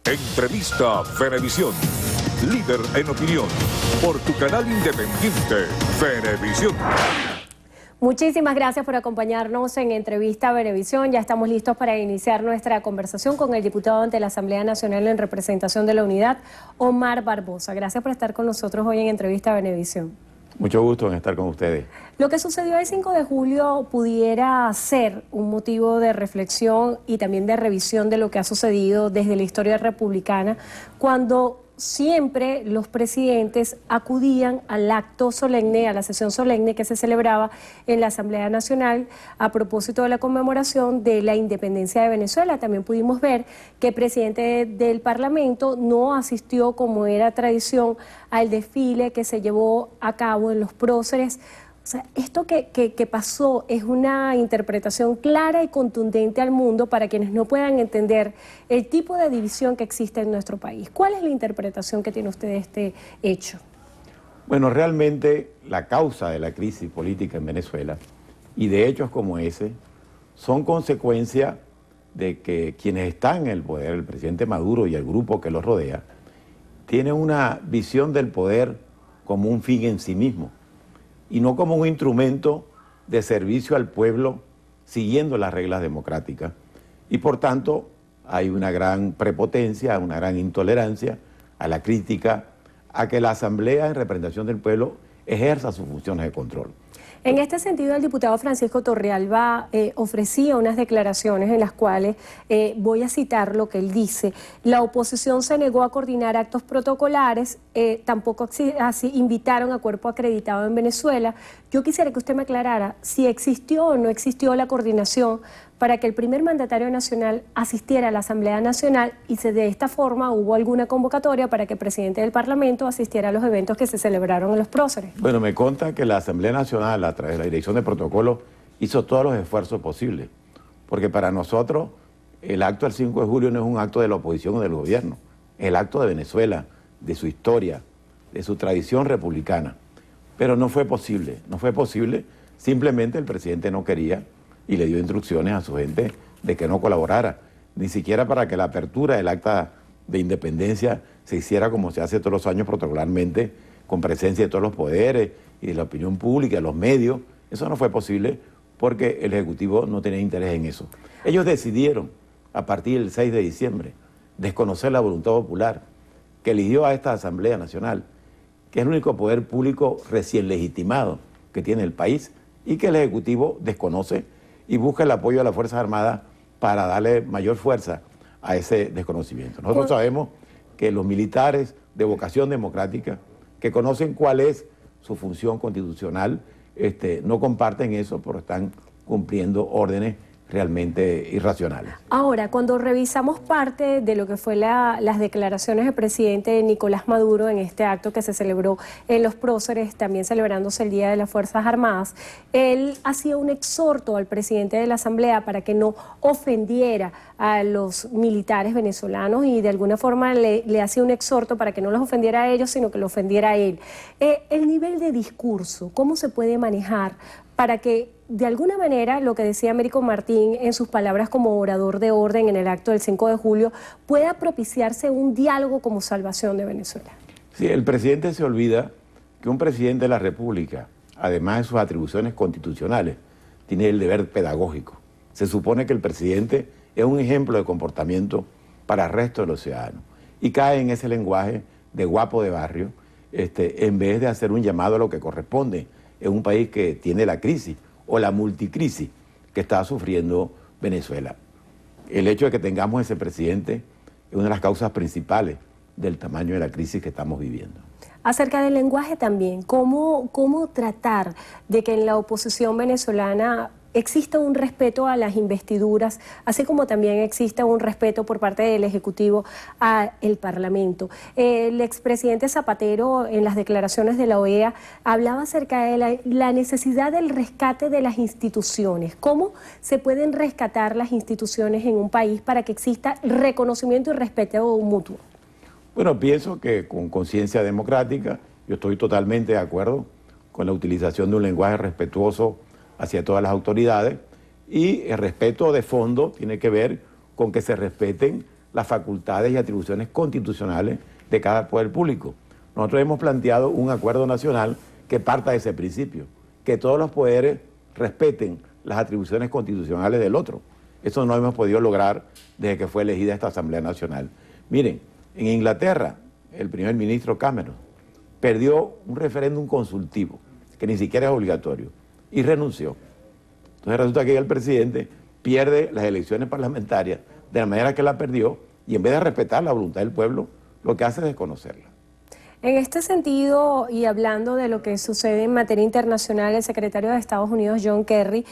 Entrevista Venevisión. Líder en opinión. Por tu canal independiente, Venevisión. Muchísimas gracias por acompañarnos en Entrevista Venevisión. Ya estamos listos para iniciar nuestra conversación con el diputado ante la Asamblea Nacional en representación de la Unidad, Omar Barbosa. Gracias por estar con nosotros hoy en Entrevista Venevisión. Mucho gusto en estar con ustedes. Lo que sucedió el 5 de julio pudiera ser un motivo de reflexión y también de revisión de lo que ha sucedido desde la historia republicana, cuando siempre los presidentes acudían al acto solemne, a la sesión solemne que se celebraba en la Asamblea Nacional a propósito de la conmemoración de la independencia de Venezuela. También pudimos ver que el presidente del Parlamento no asistió, como era tradición, al desfile que se llevó a cabo en los próceres. O sea, esto que pasó es una interpretación clara y contundente al mundo para quienes no puedan entender el tipo de división que existe en nuestro país. ¿Cuál es la interpretación que tiene usted de este hecho? Bueno, realmente la causa de la crisis política en Venezuela y de hechos como ese son consecuencia de que quienes están en el poder, el presidente Maduro y el grupo que lo rodea, tienen una visión del poder como un fin en sí mismo y no como un instrumento de servicio al pueblo siguiendo las reglas democráticas. Y por tanto hay una gran prepotencia, una gran intolerancia a la crítica, a que la Asamblea en representación del pueblo ejerza sus funciones de control. En este sentido, el diputado Francisco Torrealba ofrecía unas declaraciones en las cuales, voy a citar lo que él dice: la oposición se negó a coordinar actos protocolares, tampoco así invitaron a cuerpo acreditado en Venezuela. Yo quisiera que usted me aclarara si existió o no existió la coordinación para que el primer mandatario nacional asistiera a la Asamblea Nacional y de esta forma hubo alguna convocatoria para que el presidente del Parlamento asistiera a los eventos que se celebraron en los próceres. Bueno, me consta que la Asamblea Nacional, a través de la Dirección de Protocolo, hizo todos los esfuerzos posibles, porque para nosotros el acto del 5 de julio no es un acto de la oposición o del gobierno, es el acto de Venezuela, de su historia, de su tradición republicana. Pero no fue posible, simplemente el presidente no quería y le dio instrucciones a su gente de que no colaborara, ni siquiera para que la apertura del acta de independencia se hiciera como se hace todos los años protocolarmente, con presencia de todos los poderes y de la opinión pública, de los medios. Eso no fue posible porque el Ejecutivo no tenía interés en eso. Ellos decidieron, a partir del 6 de diciembre, desconocer la voluntad popular que eligió a esta Asamblea Nacional, que es el único poder público recién legitimado que tiene el país, y que el Ejecutivo desconoce y busca el apoyo de las Fuerzas Armadas para darle mayor fuerza a ese desconocimiento. Nosotros sabemos que los militares de vocación democrática, que conocen cuál es su función constitucional, no comparten eso, pero están cumpliendo órdenes realmente irracionales. Ahora, cuando revisamos parte de lo que fue las declaraciones del presidente Nicolás Maduro en este acto que se celebró en los próceres, también celebrándose el Día de las Fuerzas Armadas, él hacía un exhorto al presidente de la Asamblea para que no ofendiera a los militares venezolanos y de alguna forma le hacía un exhorto para que no los ofendiera a ellos, sino que lo ofendiera a él. El nivel de discurso, ¿cómo se puede manejar para que de alguna manera lo que decía Américo Martín en sus palabras como orador de orden en el acto del 5 de julio pueda propiciarse un diálogo como salvación de Venezuela? Sí, el presidente se olvida que un presidente de la República, además de sus atribuciones constitucionales, tiene el deber pedagógico. Se supone que el presidente es un ejemplo de comportamiento para el resto de los ciudadanos y cae en ese lenguaje de guapo de barrio, en vez de hacer un llamado a lo que corresponde en un país que tiene la crisis o la multicrisis que está sufriendo Venezuela. El hecho de que tengamos ese presidente es una de las causas principales del tamaño de la crisis que estamos viviendo. Acerca del lenguaje también, ¿cómo tratar de que en la oposición venezolana exista un respeto a las investiduras, así como también exista un respeto por parte del Ejecutivo al Parlamento? El expresidente Zapatero, en las declaraciones de la OEA, hablaba acerca de la necesidad del rescate de las instituciones. ¿Cómo se pueden rescatar las instituciones en un país para que exista reconocimiento y respeto mutuo? Bueno, pienso que con conciencia democrática, yo estoy totalmente de acuerdo con la utilización de un lenguaje respetuoso hacia todas las autoridades, y el respeto de fondo tiene que ver con que se respeten las facultades y atribuciones constitucionales de cada poder público. Nosotros hemos planteado un acuerdo nacional que parta de ese principio, que todos los poderes respeten las atribuciones constitucionales del otro. Eso no hemos podido lograr desde que fue elegida esta Asamblea Nacional. Miren, en Inglaterra, el primer ministro Cameron perdió un referéndum consultivo, que ni siquiera es obligatorio, y renunció. Entonces resulta que el presidente pierde las elecciones parlamentarias de la manera que la perdió, y en vez de respetar la voluntad del pueblo, lo que hace es desconocerla. En este sentido, y hablando de lo que sucede en materia internacional, el secretario de Estados Unidos, John Kerry,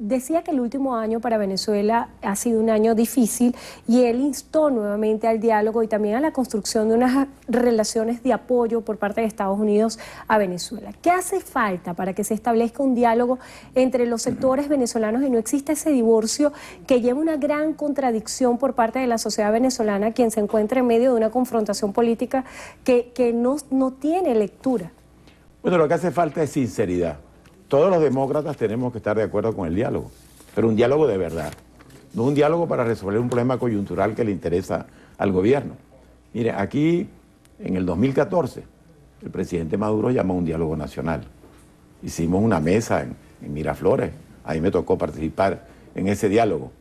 decía que el último año para Venezuela ha sido un año difícil y él instó nuevamente al diálogo y también a la construcción de unas relaciones de apoyo por parte de Estados Unidos a Venezuela. ¿Qué hace falta para que se establezca un diálogo entre los sectores venezolanos y no exista ese divorcio que lleva una gran contradicción por parte de la sociedad venezolana, quien se encuentra en medio de una confrontación política que no tiene lectura? Bueno, lo que hace falta es sinceridad. Todos los demócratas tenemos que estar de acuerdo con el diálogo, pero un diálogo de verdad, no un diálogo para resolver un problema coyuntural que le interesa al gobierno. Mire, aquí en el 2014 el presidente Maduro llamó a un diálogo nacional. Hicimos una mesa en Miraflores, ahí me tocó participar en ese diálogo.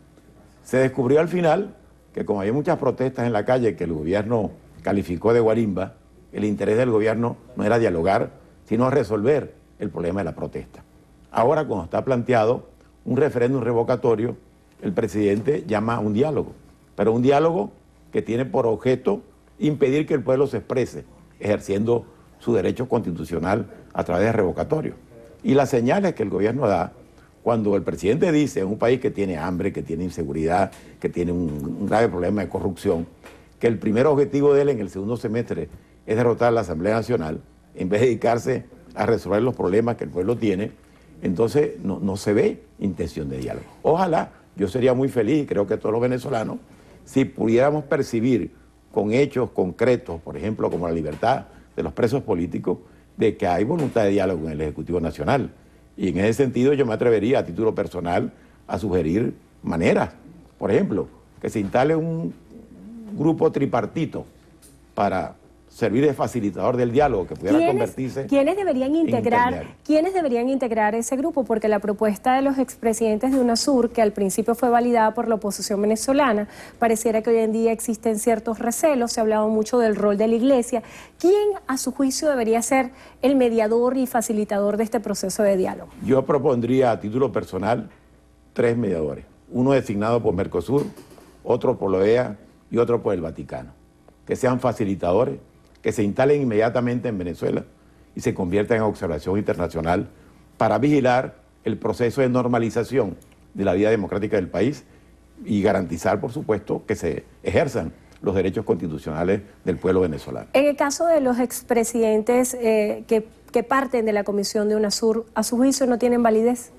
Se descubrió al final que como había muchas protestas en la calle que el gobierno calificó de guarimba, el interés del gobierno no era dialogar, sino resolver el problema de la protesta. Ahora, cuando está planteado un referéndum revocatorio, el presidente llama a un diálogo, pero un diálogo que tiene por objeto impedir que el pueblo se exprese, ejerciendo su derecho constitucional a través de revocatorio. Y las señales que el gobierno da, cuando el presidente dice en un país que tiene hambre, que tiene inseguridad, que tiene un grave problema de corrupción, que el primer objetivo de él en el segundo semestre es derrotar a la Asamblea Nacional, en vez de dedicarse a resolver los problemas que el pueblo tiene, entonces no se ve intención de diálogo. Ojalá, yo sería muy feliz, y creo que todos los venezolanos, si pudiéramos percibir con hechos concretos, por ejemplo, como la libertad de los presos políticos, de que hay voluntad de diálogo en el Ejecutivo Nacional. Y en ese sentido yo me atrevería a título personal a sugerir maneras. Por ejemplo, que se instale un grupo tripartito para servir de facilitador del diálogo, que pudiera convertirse ¿Quiénes deberían integrar ese grupo? Porque la propuesta de los expresidentes de UNASUR, que al principio fue validada por la oposición venezolana, pareciera que hoy en día existen ciertos recelos, se ha hablado mucho del rol de la Iglesia. ¿Quién, a su juicio, debería ser el mediador y facilitador de este proceso de diálogo? Yo propondría a título personal 3 mediadores, uno designado por Mercosur, otro por la OEA y otro por el Vaticano, que sean facilitadores, que se instalen inmediatamente en Venezuela y se conviertan en observación internacional para vigilar el proceso de normalización de la vida democrática del país y garantizar, por supuesto, que se ejerzan los derechos constitucionales del pueblo venezolano. En el caso de los expresidentes que parten de la comisión de UNASUR, ¿a su juicio no tienen validez?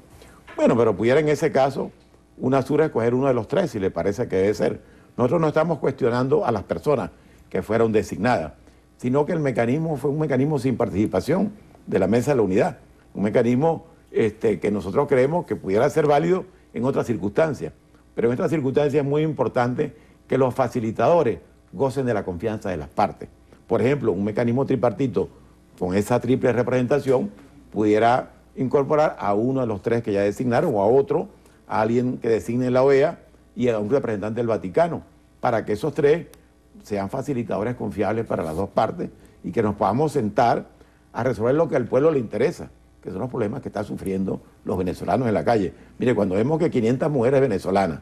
Bueno, pero pudiera en ese caso UNASUR escoger uno de los 3, si le parece que debe ser. Nosotros no estamos cuestionando a las personas que fueron designadas, sino que el mecanismo fue un mecanismo sin participación de la Mesa de la Unidad, un mecanismo que nosotros creemos que pudiera ser válido en otras circunstancias, pero en estas circunstancias es muy importante que los facilitadores gocen de la confianza de las partes. Por ejemplo, un mecanismo tripartito con esa triple representación pudiera incorporar a uno de los 3 que ya designaron o a otro, a alguien que designe la OEA y a un representante del Vaticano, para que esos 3 sean facilitadores confiables para las dos partes y que nos podamos sentar a resolver lo que al pueblo le interesa, que son los problemas que están sufriendo los venezolanos en la calle. Mire, cuando vemos que 500 mujeres venezolanas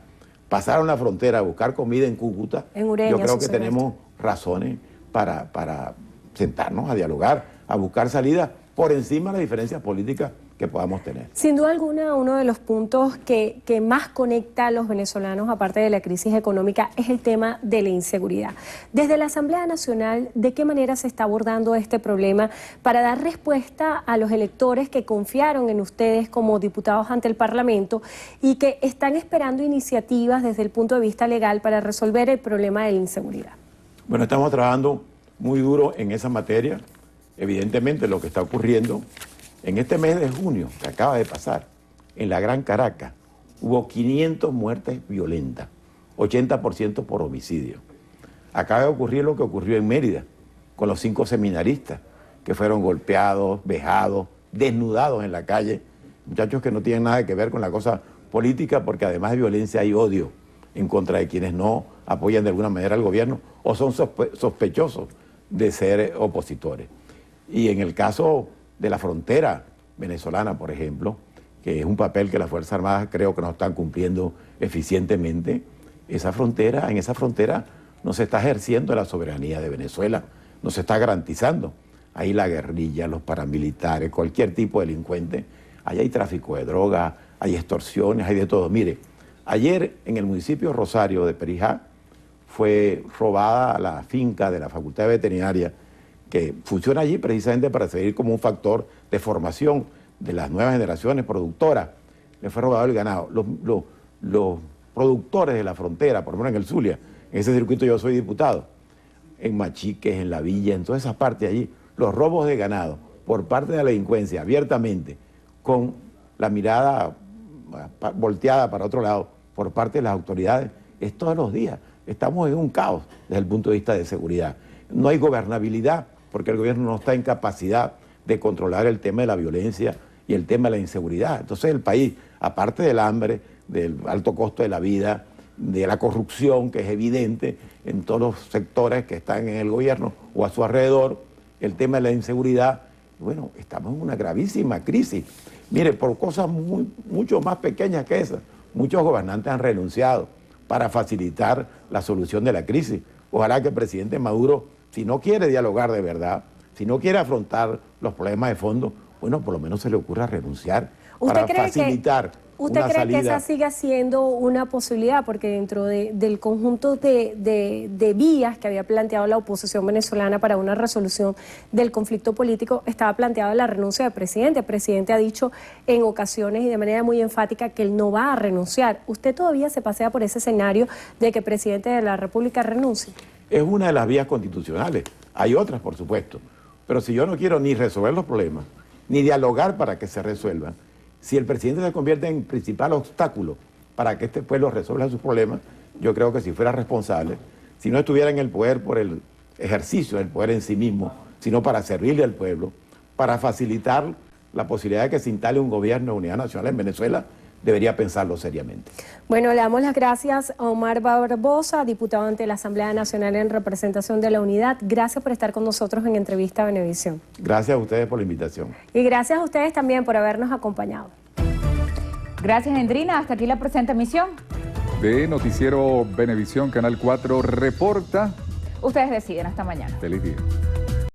pasaron la frontera a buscar comida en Cúcuta, yo creo que tenemos razones para sentarnos a dialogar, a buscar salidas por encima de las diferencias políticas que podamos tener. Sin duda alguna, uno de los puntos que más conecta a los venezolanos, aparte de la crisis económica, es el tema de la inseguridad. Desde la Asamblea Nacional, ¿de qué manera se está abordando este problema para dar respuesta a los electores que confiaron en ustedes como diputados ante el Parlamento y que están esperando iniciativas desde el punto de vista legal para resolver el problema de la inseguridad? Bueno, estamos trabajando muy duro en esa materia. Evidentemente, lo que está ocurriendo en este mes de junio, que acaba de pasar, en la Gran Caracas, hubo 500 muertes violentas, 80% por homicidio. Acaba de ocurrir lo que ocurrió en Mérida, con los 5 seminaristas que fueron golpeados, vejados, desnudados en la calle, muchachos que no tienen nada que ver con la cosa política, porque además de violencia hay odio en contra de quienes no apoyan de alguna manera al gobierno o son sospechosos de ser opositores. Y en el caso de la frontera venezolana, por ejemplo, que es un papel que las Fuerzas Armadas creo que no están cumpliendo eficientemente, en esa frontera no se está ejerciendo la soberanía de Venezuela, no se está garantizando. Ahí la guerrilla, los paramilitares, cualquier tipo de delincuente, ahí hay tráfico de drogas, hay extorsiones, hay de todo. Mire, ayer en el municipio Rosario de Perijá fue robada la finca de la Facultad de Veterinaria, que funciona allí precisamente para servir como un factor de formación de las nuevas generaciones productoras. Le fue robado el ganado. Los productores de la frontera, por lo menos en el Zulia, en ese circuito yo soy diputado, en Machiques, en La Villa, en todas esas partes allí, los robos de ganado por parte de la delincuencia abiertamente, con la mirada volteada para otro lado por parte de las autoridades, es todos los días. Estamos en un caos desde el punto de vista de seguridad. No hay gobernabilidad porque el gobierno no está en capacidad de controlar el tema de la violencia y el tema de la inseguridad. Entonces el país, aparte del hambre, del alto costo de la vida, de la corrupción que es evidente en todos los sectores que están en el gobierno o a su alrededor, el tema de la inseguridad, bueno, estamos en una gravísima crisis. Mire, por cosas mucho más pequeñas que esas, muchos gobernantes han renunciado para facilitar la solución de la crisis. Ojalá que el presidente Maduro, si no quiere dialogar de verdad, si no quiere afrontar los problemas de fondo, bueno, por lo menos se le ocurra renunciar para facilitar ¿Usted una cree salida. que esa siga siendo una posibilidad? Porque dentro del conjunto de vías que había planteado la oposición venezolana para una resolución del conflicto político, estaba planteada la renuncia del presidente. El presidente ha dicho en ocasiones y de manera muy enfática que él no va a renunciar. ¿Usted todavía se pasea por ese escenario de que el presidente de la República renuncie? Es una de las vías constitucionales. Hay otras, por supuesto. Pero si yo no quiero ni resolver los problemas, ni dialogar para que se resuelvan, si el presidente se convierte en principal obstáculo para que este pueblo resuelva sus problemas, yo creo que si fuera responsable, si no estuviera en el poder por el ejercicio del poder en sí mismo, sino para servirle al pueblo, para facilitar la posibilidad de que se instale un gobierno de unidad nacional en Venezuela, debería pensarlo seriamente. Bueno, le damos las gracias a Omar Barbosa, diputado ante la Asamblea Nacional en representación de la Unidad. Gracias por estar con nosotros en Entrevista a Venevisión. Gracias a ustedes por la invitación. Y gracias a ustedes también por habernos acompañado. Gracias, Endrina. Hasta aquí la presente emisión. De Noticiero Venevisión, Canal 4, reporta. Ustedes deciden. Hasta mañana. Feliz día.